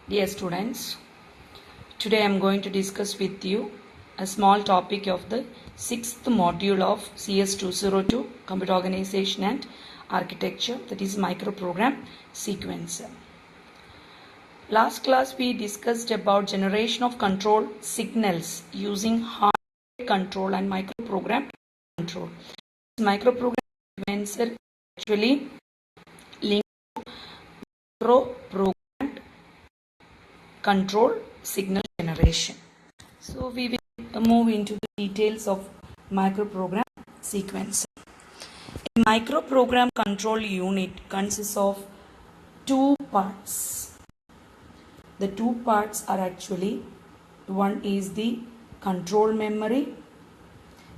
Dear students, today I am going to discuss with you a small topic of the 6th module of CS 202 Computer Organization and Architecture, that is microprogram sequencer. Last class we discussed about generation of control signals using hardware control and microprogram control. Microprogram sequencer actually linked to microprogram control signal generation. So we will move into the details of microprogram sequencer. A microprogram control unit consists of two parts. The two parts are actually, one is the control memory,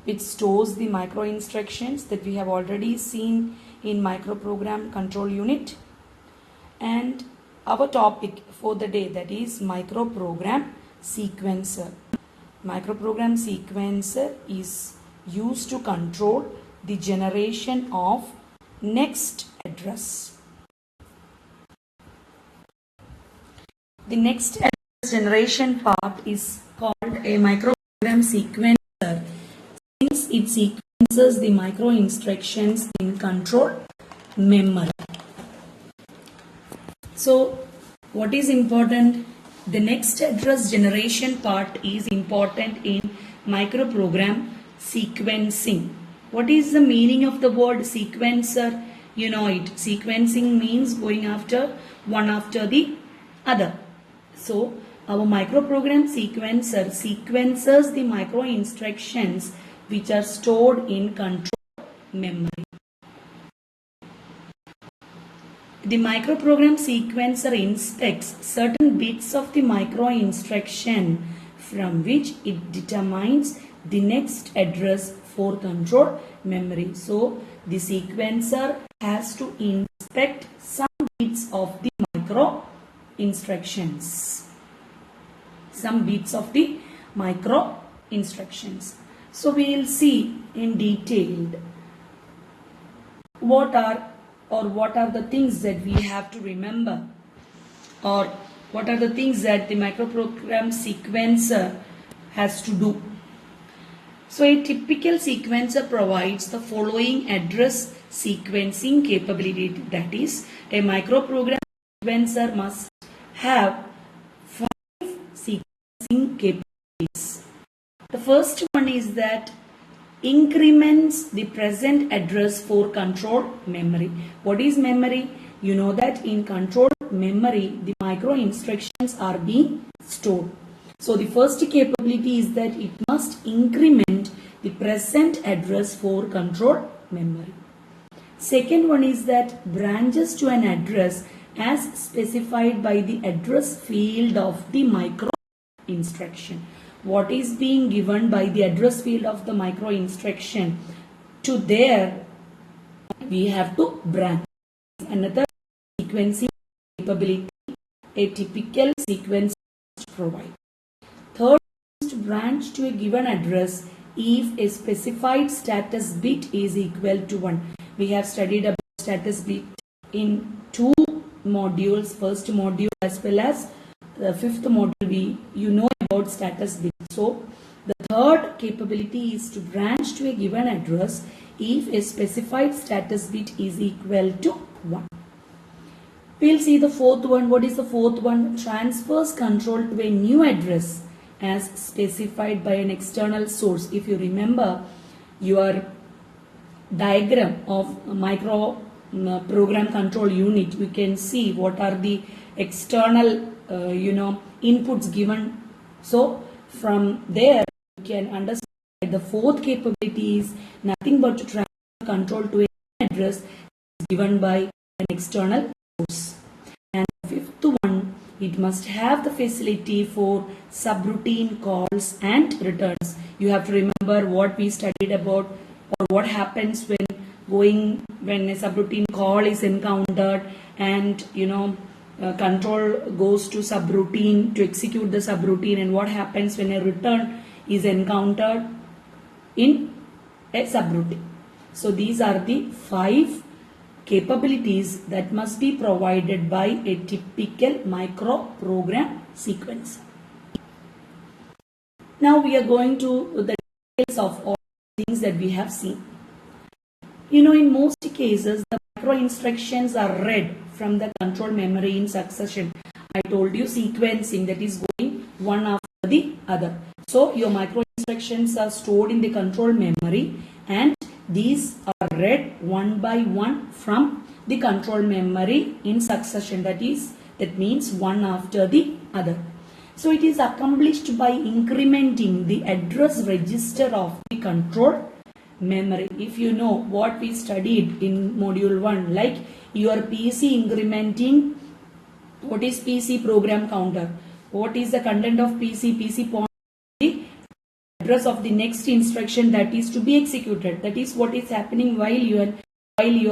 which stores the micro instructions that we have already seen in microprogram control unit, and our topic for the day, that is microprogram sequencer. Microprogram sequencer is used to control the generation of next address. The next address generation part is called a microprogram sequencer, since it sequences the micro instructions in control memory. So, what is important? The next address generation part is important in microprogram sequencing. What is the meaning of the word sequencer? You know it. Sequencing means going after one after the other. So, our microprogram sequencer sequences the micro instructions which are stored in control memory. The microprogram sequencer inspects certain bits of the micro instruction from which it determines the next address for control memory. So, the sequencer has to inspect some bits of the micro instructions. Some bits of the micro instructions. So, we will see in detail what are the things that we have to remember, or what are the things that the microprogram sequencer has to do. So a typical sequencer provides the following address sequencing capability, that is, a microprogram sequencer must have 5 sequencing capabilities. The first one is that increments the present address for control memory. What is memory? You know that in control memory, the micro instructions are being stored. So the first capability is that it must increment the present address for control memory. Second one is that branches to an address as specified by the address field of the micro instruction. What is being given by the address field of the micro instruction, to there we have to branch. Another sequencing capability a typical sequencer provides. Third is to branch to a given address if a specified status bit is equal to 1. We have studied about status bit in 2 modules, first module as well as the 5th module. You know about status bit. So, the third capability is to branch to a given address if a specified status bit is equal to 1. We will see the fourth one. What is the fourth one? Transfers control to a new address as specified by an external source. If you remember your diagram of micro program control unit, you can see what are the external inputs given. So from there you can understand that the fourth capability is nothing but to transfer control to an address given by an external source. And the fifth one, it must have the facility for subroutine calls and returns. You have to remember what we studied about, or what happens when a subroutine call is encountered, and control goes to subroutine to execute the subroutine, and what happens when a return is encountered in a subroutine. So these are the 5 capabilities that must be provided by a typical microprogram sequencer. Now we are going to the details of all things that we have seen. In most cases, the micro instructions are read from the control memory in succession. I told you sequencing, that is going one after the other. So your micro instructions are stored in the control memory and these are read one by one from the control memory in succession. That means one after the other. So it is accomplished by incrementing the address register of the control memory. If you know what we studied in module 1, like your PC incrementing, what is PC program counter? What is the content of PC point the address of the next instruction that is to be executed. That is what is happening while you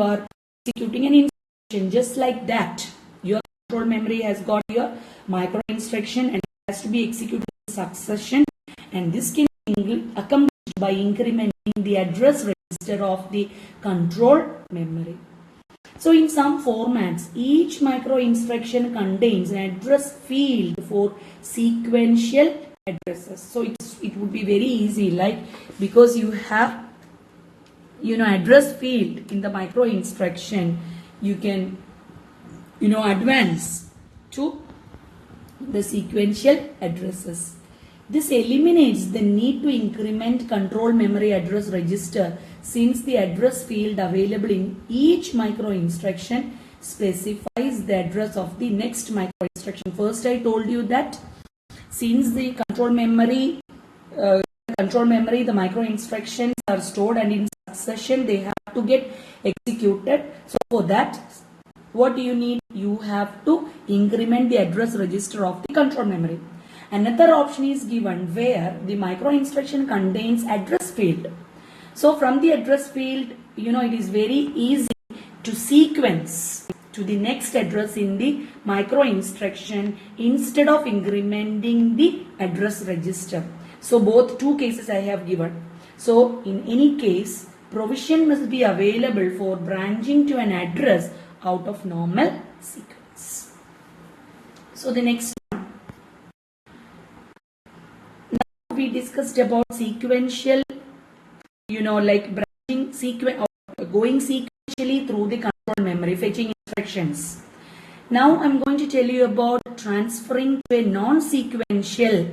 are executing an instruction. Just like that, your control memory has got your micro instruction and has to be executed in succession, and this can be accomplished by incrementing the address register of the control memory. So in some formats, each micro instruction contains an address field for sequential addresses. So it would be very easy, like because you have address field in the micro instruction, you can advance to the sequential addresses. This eliminates the need to increment control memory address register, since the address field available in each micro instruction specifies the address of the next micro instruction. First I told you that since the control memory, the micro instructions are stored and in succession they have to get executed. So for that, what do you need? You have to increment the address register of the control memory. Another option is given where the micro instruction contains address field. So from the address field, it is very easy to sequence to the next address in the micro instruction instead of incrementing the address register. So both two cases I have given. So in any case, provision must be available for branching to an address out of normal sequence. So the next one. Now we discussed about sequential, like branching going sequentially through the control memory, fetching instructions. Now I'm going to tell you about transferring to a non-sequential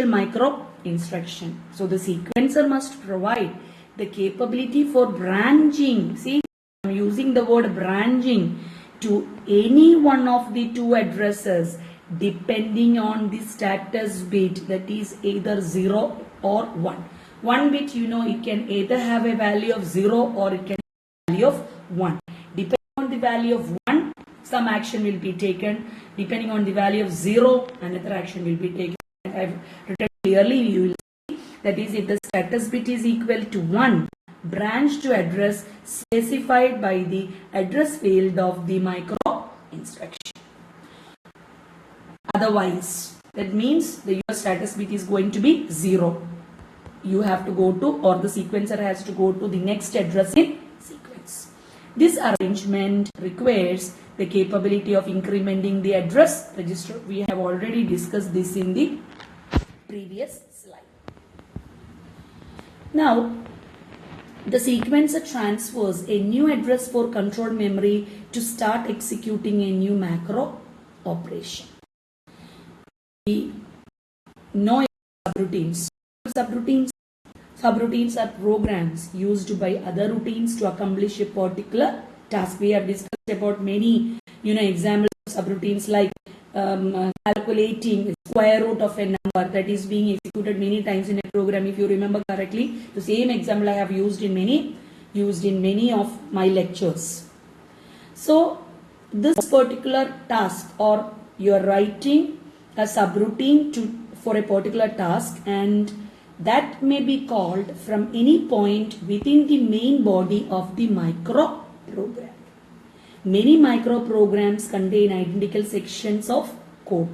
micro instruction. So the sequencer must provide the capability for branching. See, I'm using the word branching to any one of the two addresses depending on the status bit, that is either 0 or 1. One bit, it can either have a value of 0 or it can have a value of 1. Depending on the value of 1, some action will be taken. Depending on the value of 0, another action will be taken. I've written clearly, you will see, that is, if the status bit is equal to 1, branch to address specified by the address field of the micro instruction. Otherwise, that means your status bit is going to be 0. You have to go to, or the sequencer has to go to the next address in sequence. This arrangement requires the capability of incrementing the address register. We have already discussed this in the previous slide. Now, the sequencer transfers a new address for control memory to start executing a new macro operation. We know subroutines. Subroutines are programs used by other routines to accomplish a particular task. We have discussed about many, examples of subroutines, like calculating square root of a number that is being executed many times in a program. If you remember correctly, the same example I have used in many of my lectures. So this particular task, or you are writing a subroutine for a particular task, and that may be called from any point within the main body of the micro program. Many micro programs contain identical sections of code.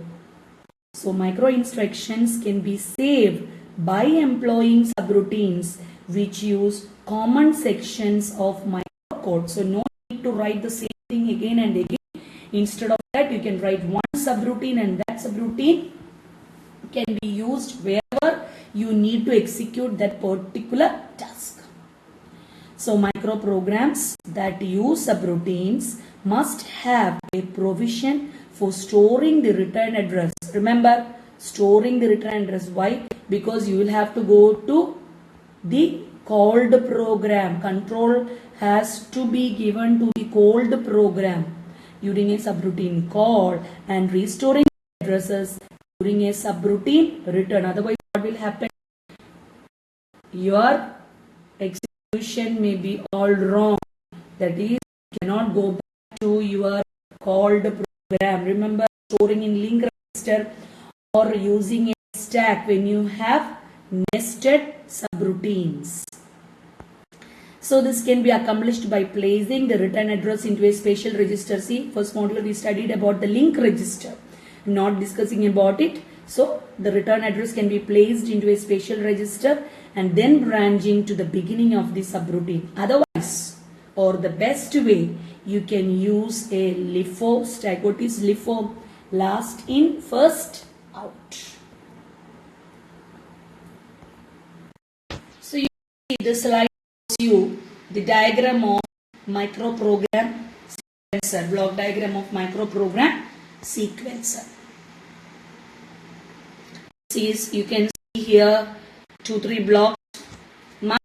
So micro instructions can be saved by employing subroutines which use common sections of micro code. So no need to write the same thing again and again. Instead of that, you can write one subroutine, and that subroutine can be used wherever you need to execute that particular task. So microprograms that use subroutines must have a provision for storing the return address. Remember, storing the return address. Why? Because you will have to go to the called program. Control has to be given to the called program during a subroutine call and restoring addresses during a subroutine return. Otherwise, what will happen? Your execution may be all wrong. That is, you cannot go back to your called program. Remember, storing in linked register or using a stack when you have nested subroutines. So this can be accomplished by placing the return address into a special register. See, first module we studied about the link register, not discussing about it. So the return address can be placed into a special register and then branching to the beginning of the subroutine. Otherwise, or the best way, you can use a LIFO stack. What is LIFO? Last in, first out. So you see the slide shows you the diagram of microprogram sequencer, block diagram of microprogram sequencer. You can see here 2-3 blocks, mux,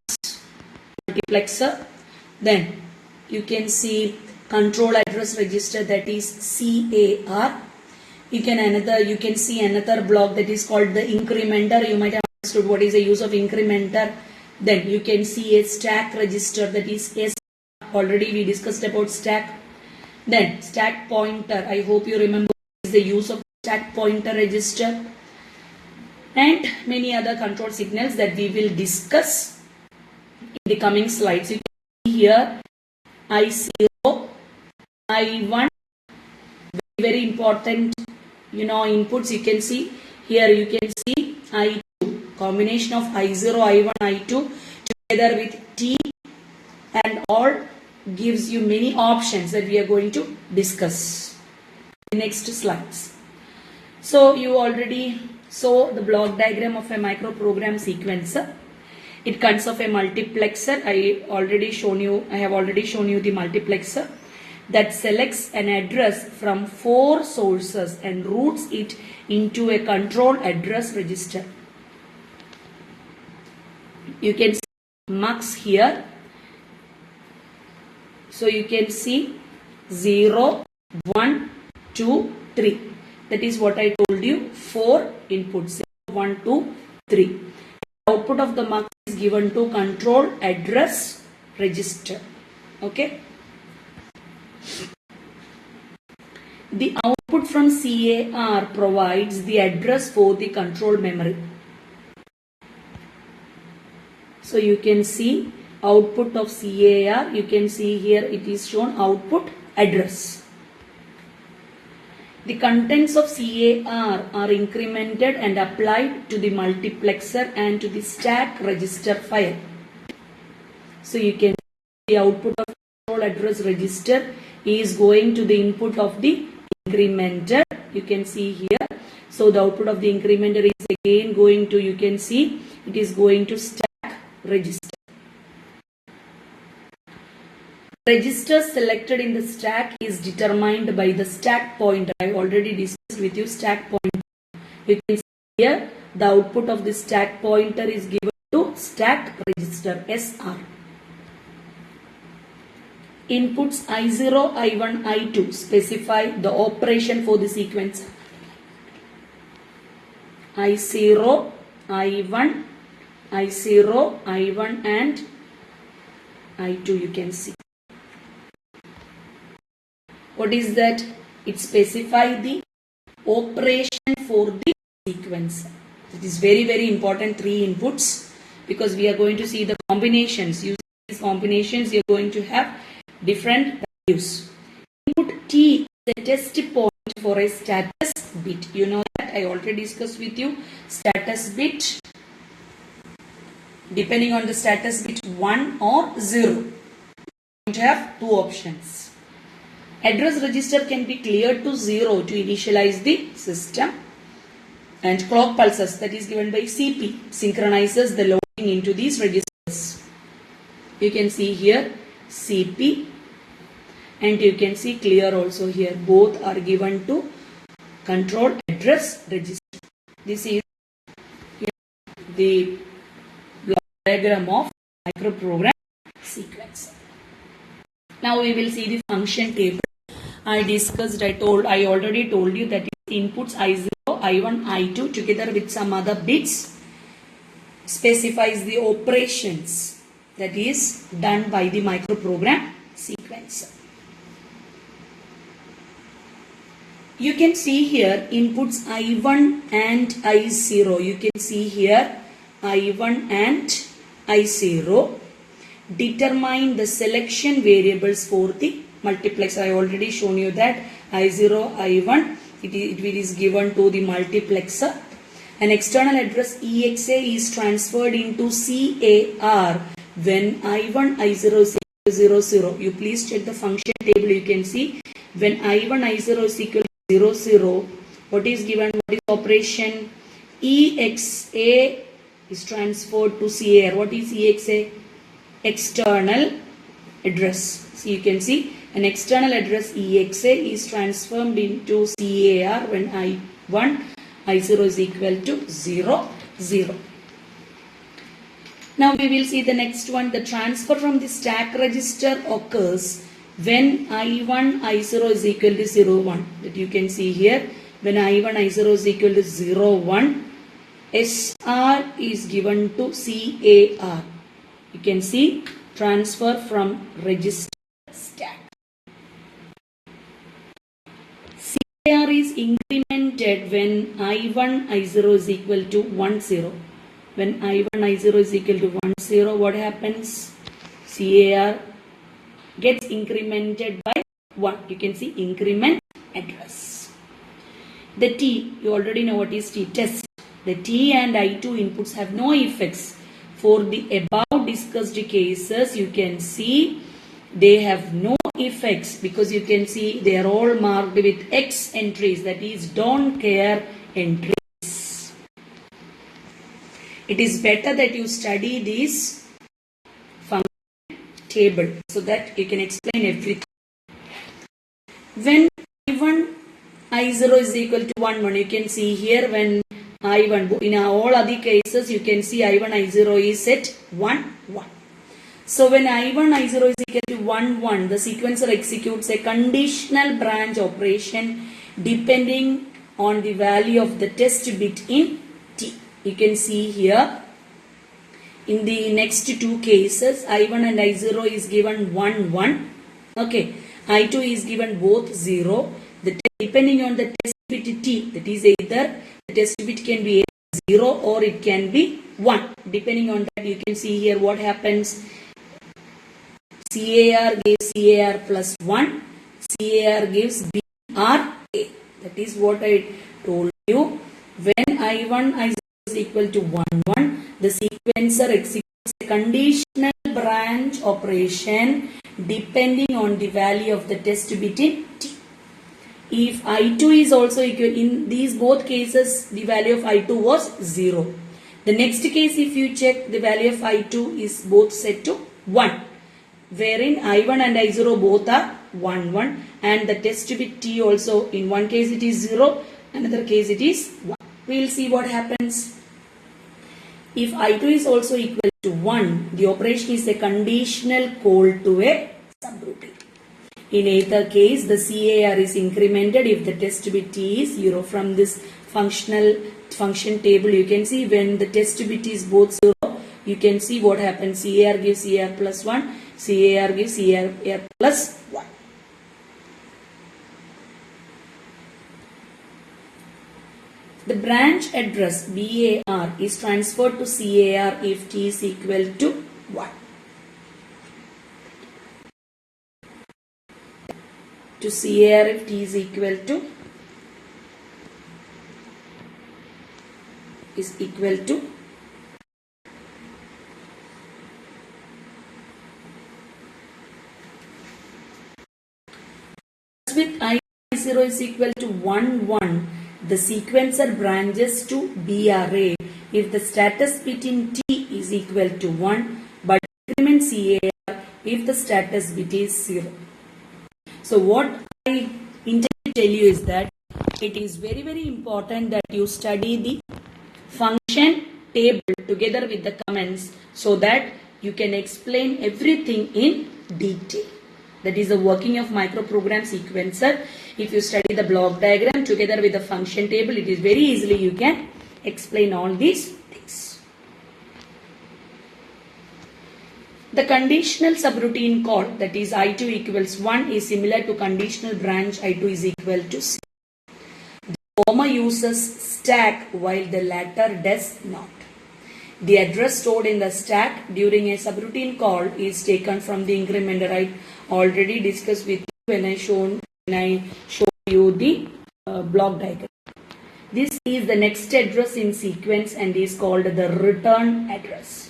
multiplexer. Then you can see control address register, that is CAR. You can see another block that is called the incrementer. You might have understood what is the use of incrementer. Then you can see a stack register, that is S. Already we discussed about stack. Then stack pointer. I hope you remember what is the use of stack pointer register. And many other control signals that we will discuss in the coming slides. You can see here I0, I1, very important inputs. You can see here, you can see I2, combination of I0, I1, I2 together with T and all gives you many options that we are going to discuss in the next slides. So you already saw the block diagram of a microprogram sequencer. It consists of a multiplexer. I have already shown you the multiplexer that selects an address from 4 sources and routes it into a control address register. You can see mux here. So you can see 0, 1, 2, 3. That is what I told you, 4 inputs, 0, 1, 2, 3. Output of the mux is given to control address register. Okay. The output from CAR provides the address for the control memory. So you can see output of CAR. You can see here it is shown output address. The contents of CAR are incremented and applied to the multiplexer and to the stack register file. So you can see the output of control address register is going to the input of the incrementer. You can see here. So the output of the incrementer is again going to, you can see it is going to stack register. Register selected in the stack is determined by the stack pointer. I already discussed with you stack pointer. You can see here the output of the stack pointer is given to stack register SR. Inputs I0, I1, I2 specify the operation for the sequence. I0, I1, I0, I1 and I2 you can see. What is that? It specifies the operation for the sequence. It is very, very important, 3 inputs, because we are going to see the combinations. Using these combinations, you are going to have different values. Input T is a test point for a status bit. You know that I already discussed with you. Status bit, depending on the status bit 1 or 0. to have two options. Address register can be cleared to 0 to initialize the system, and clock pulses, that is given by CP, synchronizes the loading into these registers. You can see here CP, and you can see clear also here. Both are given to control address register. This is the block diagram of microprogram sequence. Now we will see the function table. I already told you that inputs I0, I1, I2 together with some other bits specifies the operations that is done by the microprogram sequencer. You can see here inputs I1 and I0. You can see here I1 and I0 determine the selection variables for the multiplexer. I already shown you that I0, I1, it is given to the multiplexer. An external address EXA is transferred into CAR when I1, I0 is equal to 0, 0. You please check the function table. You can see when I1, I0 is equal to 0, 0, what is given, what is operation? EXA is transferred to CAR. What is EXA? External address. So you can see an external address EXA is transformed into CAR when I1, I0 is equal to 0, 0. Now we will see the next one. The transfer from the stack register occurs when I1, I0 is equal to 0, 1. That you can see here. When I1, I0 is equal to 0, 1, SR is given to CAR. You can see transfer from register stack. CAR is incremented when I1, I0 is equal to 1, 0. When I1, I0 is equal to 1, 0, what happens? CAR gets incremented by 1. You can see increment address. The T, you already know what is T, test. The T and I2 inputs have no effects. For the above discussed cases, you can see they have no effects because you can see they are all marked with X entries, that is don't care entries. It is better that you study this function table so that you can explain everything. When I1, I0 is equal to 1, 1, you can see here when I1, in all other cases, you can see I1, I0 is at 1, 1. So when I1, I0 is equal to 1, 1, the sequencer executes a conditional branch operation depending on the value of the test bit in T. You can see here, in the next two cases, I1 and I0 is given 1, 1. Okay, I2 is given both 0. Depending on the test bit T, that is either the test bit can be 0 or it can be 1. Depending on that, you can see here what happens. CAR gives CAR plus 1. CAR gives BRA. That is what I told you. When I1, I0 is equal to 1, 1, the sequencer executes a conditional branch operation depending on the value of the test bit in T. If I2 is also equal, in these both cases, the value of I2 was 0. The next case, if you check, the value of I2 is both set to 1. Wherein I1 and I0 both are 1, 1. And the test bit T also, in one case it is 0, another case it is 1. We will see what happens. If I2 is also equal to 1, the operation is a conditional call to a subroutine. In either case, the CAR is incremented if the test bit T is 0. From this function table, you can see when the test bit is both 0, you can see what happens. CAR gives CAR plus 1, CAR gives CAR plus 1. The branch address BAR is transferred to CAR if T is equal to 1. To CAR if T is equal to 1. is equal to 1, 1, the sequencer branches to BRA if the status bit in T is equal to 1, but increment CAR if the status bit is 0. So what I intend to tell you is that it is very, very important that you study the function table together with the comments so that you can explain everything in detail. That is the working of microprogram sequencer. If you study the block diagram together with the function table, it is very easily you can explain all these things. The conditional subroutine call, that is I2 equals 1, is similar to conditional branch I2 is equal to C. The former uses stack while the latter does not. The address stored in the stack during a subroutine call is taken from the incrementer. I already discussed with you when I showed you the block diagram. This is the next address in sequence and is called the return address.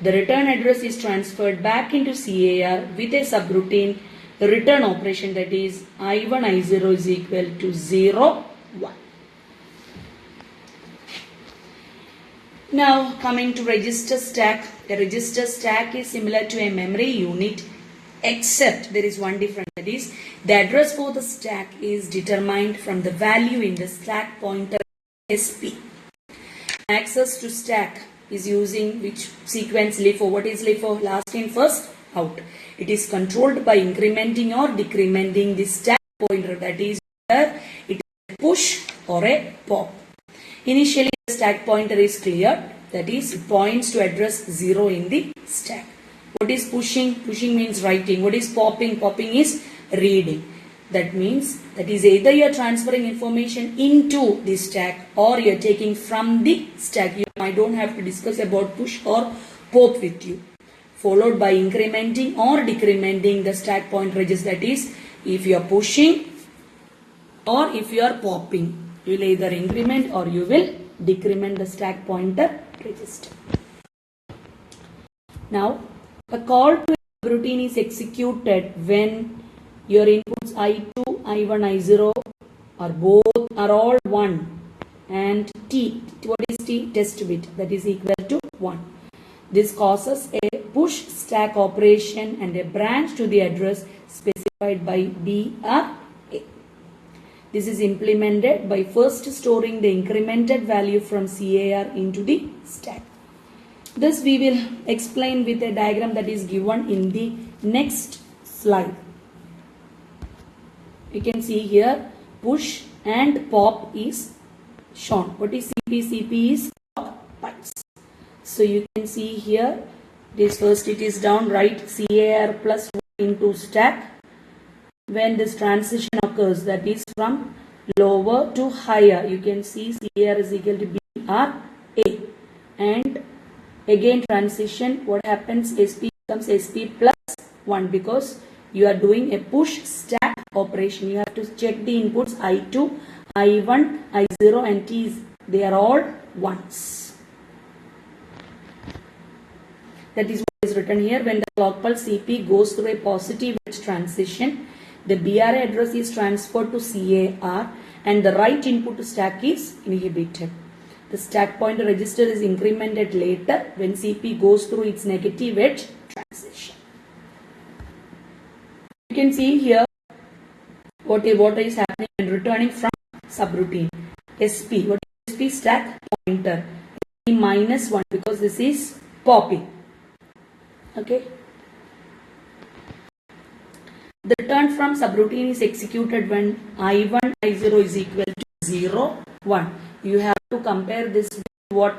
The return address is transferred back into CAR with a subroutine return operation, that is I1 I0 is equal to 0 1. Now coming to register stack. The register stack is similar to a memory unit, except there is one difference, that is the address for the stack is determined from the value in the stack pointer SP. Access to stack is using which sequence LIFO. What is LIFO? Last in first out. It is controlled by incrementing or decrementing the stack pointer, that is whether it is a push or a pop. Initially the stack pointer is cleared, that is it points to address 0 in the stack. What is pushing? Pushing means writing. What is popping? Popping is reading. That means that is either you are transferring information into the stack or you are taking from the stack. I don't have to discuss about push or pop with you. Followed by incrementing or decrementing the stack point register, that is if you are pushing or if you are popping. You will either increment or you will decrement the stack pointer register. Now, a call to a routine is executed when your inputs I2, I1, I0 are both are all 1 and T. What is T? Test bit, that is equal to 1. This causes a push stack operation and a branch to the address specified by BRA. This is implemented by first storing the incremented value from CAR into the stack. This we will explain with a diagram that is given in the next slide. You can see here push and pop is shown. What is CP? CP is pop pulse. So you can see here this first it is down, right, CAR plus 1 into stack. When this transition occurs, that is from lower to higher, you can see CAR is equal to BRA, and again transition, what happens, SP becomes SP plus 1 because you are doing a push stack operation. You have to check the inputs I2, I1, I0 and T, they are all ones. That is what is written here. When the clock pulse CP goes through a positive edge transition, the BRA address is transferred to CAR and the right input to stack is inhibited. The stack pointer register is incremented later when CP goes through its negative edge transition. You can see here what is happening and returning from subroutine. SP, what is SP? Stack pointer. SP minus 1 because this is popping. Okay. The return from subroutine is executed when I1, I0 is equal to 0, 1. You have to compare this with what?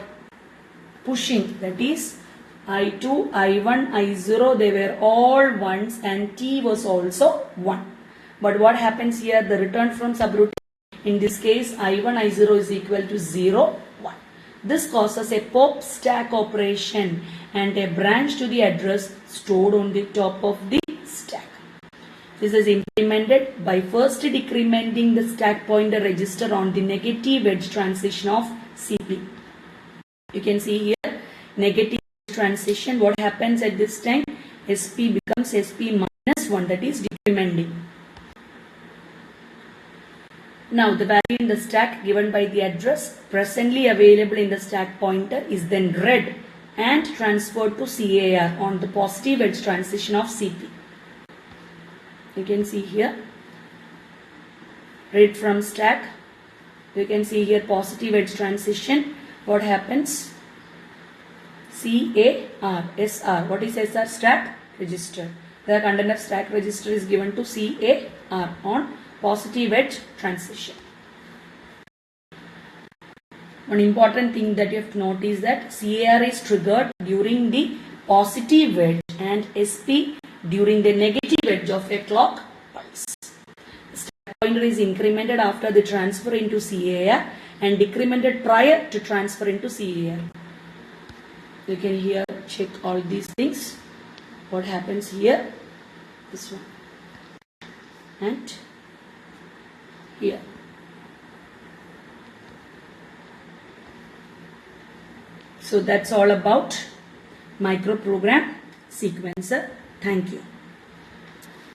Pushing, that is I2, I1, I0, they were all ones and T was also 1. But what happens here? The return from subroutine, in this case I1, I0 is equal to 0, 1. This causes a pop stack operation and a branch to the address stored on the top of the stack. This is implemented by first decrementing the stack pointer register on the negative edge transition of CP. You can see here negative transition. What happens at this time? SP becomes SP minus 1, that is decrementing. Now the value in the stack given by the address presently available in the stack pointer is then read and transferred to CAR on the positive edge transition of CP. You can see here, read from stack. You can see here positive edge transition. What happens? CAR, SR. What is SR? Stack register. The content of stack register is given to CAR on positive edge transition. One important thing that you have to note is that CAR is triggered during the positive edge and SP during the negative edge of a clock pulse. Stack pointer is incremented after the transfer into CAR and decremented prior to transfer into CAR. You can here check all these things. What happens here? This one. And here. So that's all about microprogram sequencer. Thank you.